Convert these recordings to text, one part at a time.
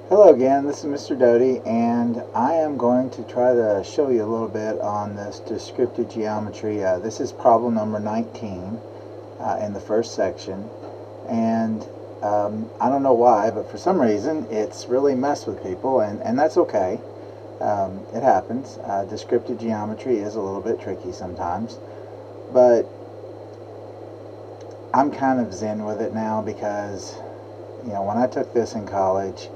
Hello again, this is Mr. Doty, and I am going to try to show you a little bit on this descriptive geometry. This is problem number 19 in the first section, and I don't know why, but for some reason it's really messed with people, and that's okay. It happens. Descriptive geometry is a little bit tricky sometimes, but I'm kind of zen with it now because, when I took this in college,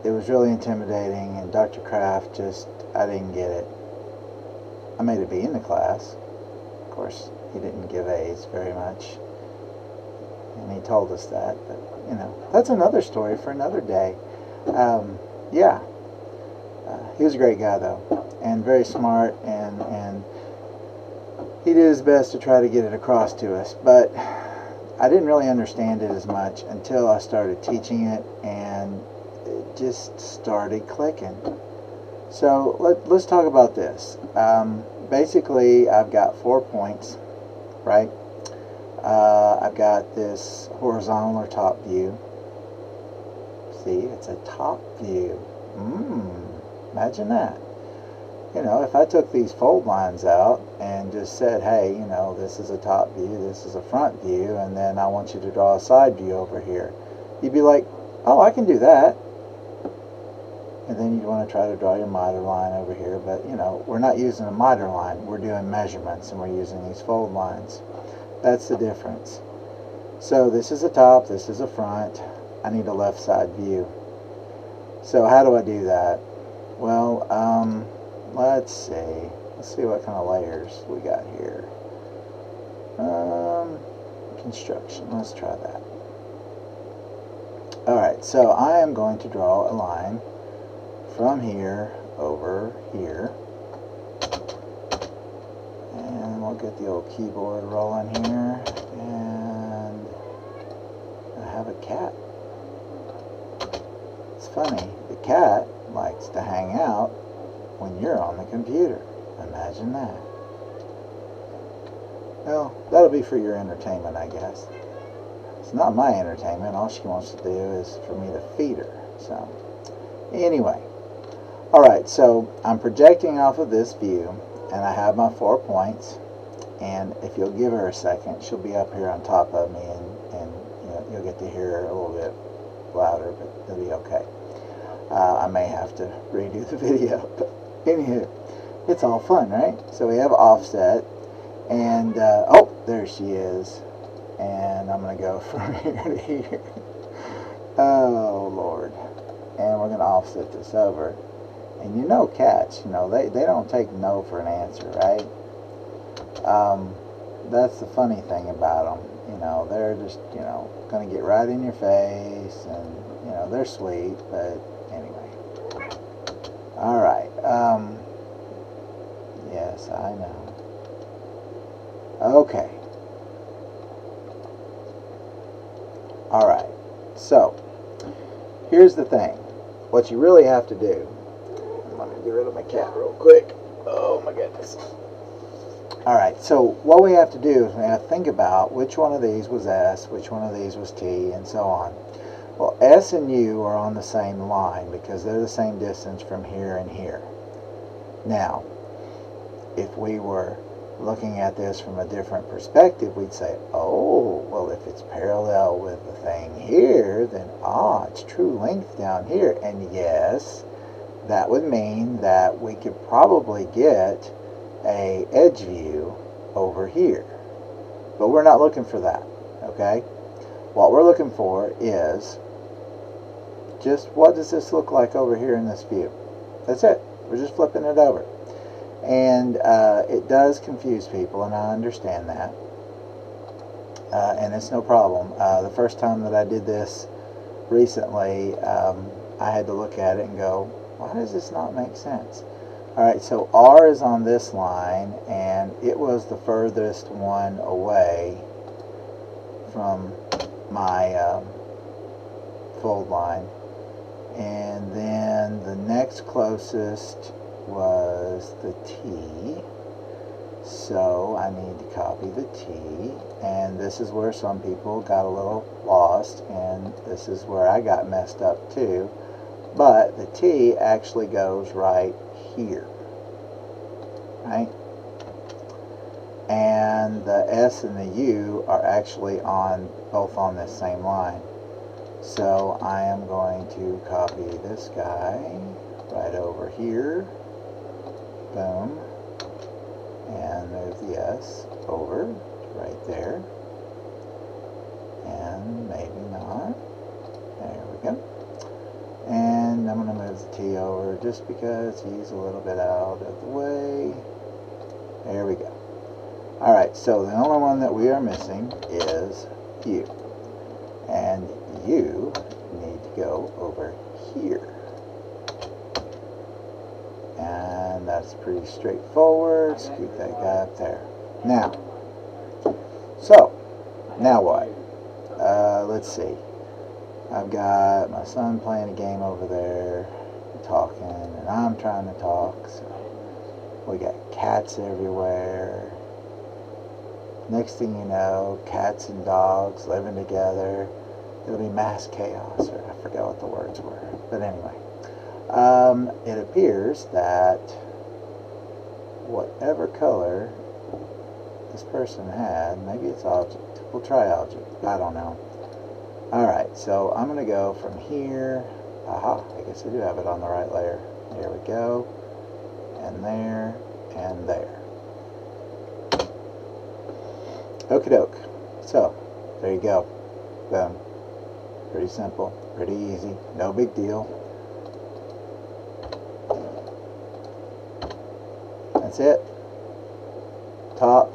it was really intimidating, and Dr. Kraft I didn't get it. I made a B in the class. Of course, he didn't give A's very much, and he told us that, but, that's another story for another day. Yeah, he was a great guy, though, and very smart, and he did his best to try to get it across to us, but I didn't really understand it as much until I started teaching it, and it just started clicking. So let's talk about this. Basically, I've got 4 points, right? I've got this horizontal or top view. See, it's a top view. Imagine that. If I took these fold lines out and just said, hey, this is a top view, this is a front view, and then I want you to draw a side view over here, you'd be like, oh, I can do that. And then you'd want to try to draw your miter line over here, but we're not using a miter line, we're doing measurements, and we're using these fold lines. That's the difference. So this is a top, this is a front, I need a left side view. So how do I do that? Well, let's see what kind of layers we got here. Construction, let's try that. Alright, so I am going to draw a line from here over here, and we'll get the old keyboard rolling here, and I have a cat. It's funny, the cat likes to hang out when you're on the computer. Imagine that. Well, that'll be for your entertainment, I guess. It's not my entertainment. All she wants to do is for me to feed her. So, anyway. Alright, so I'm projecting off of this view, and I have my 4 points, and if you'll give her a second, she'll be up here on top of me, and you'll get to hear her a little bit louder, but it'll be okay. I may have to redo the video, but anywho, it's all fun, right? So we have offset, and oh, there she is, and I'm going to go from here to here. Oh, Lord. And we're going to offset this over. And cats, they don't take no for an answer, right? That's the funny thing about them. They're just, going to get right in your face, and, they're sweet, but anyway. Alright, yes, I know. Okay. Alright, so, here's the thing. What you really have to do, let me get rid of my cat real quick. Oh my goodness. Alright, so what we have to do is we have to think about which one of these was S, which one of these was T, and so on. Well, S and U are on the same line because they're the same distance from here and here. Now, if we were looking at this from a different perspective, we'd say, oh, well, if it's parallel with the thing here, then, it's true length down here. And yes, that would mean that we could probably get a edge view over here. But we're not looking for that, okay? What we're looking for is just what does this look like over here in this view. That's it. We're just flipping it over. And it does confuse people, and I understand that. And it's no problem. The first time that I did this recently, I had to look at it and go, why does this not make sense? Alright, so R is on this line, and it was the furthest one away from my fold line. And then the next closest was the T, so I need to copy the T, and this is where some people got a little lost, and this is where I got messed up too. but the T actually goes right here, right? And the S and the U are actually both on this same line. So I am going to copy this guy right over here, boom, and move the S over right there, and maybe not, there we go. And I'm going to move the T over just because he's a little bit out of the way. There we go. Alright, so the only one that we are missing is U. And U need to go over here. And that's pretty straightforward. Scoot that guy up there. Now, so, now what? Let's see. I've got my son playing a game over there, talking, and I'm trying to talk. So we got cats everywhere. Next thing you know, cats and dogs living together. It'll be mass chaos, or I forgot what the words were. But anyway, it appears that whatever color this person had, maybe it's object. We'll try object. I don't know. Alright, so I'm going to go from here. Aha, I guess I do have it on the right layer. There we go. And there, and there. Okie doke. So, there you go. Boom. Pretty simple, pretty easy, no big deal. That's it. Top,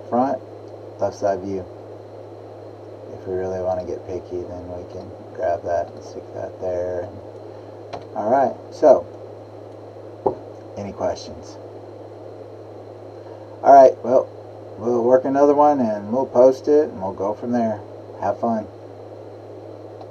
front, left side view. If we really want to get picky, then we can grab that and stick that there. Alright, so, any questions? Alright, well, we'll work another one and we'll post it and we'll go from there. Have fun.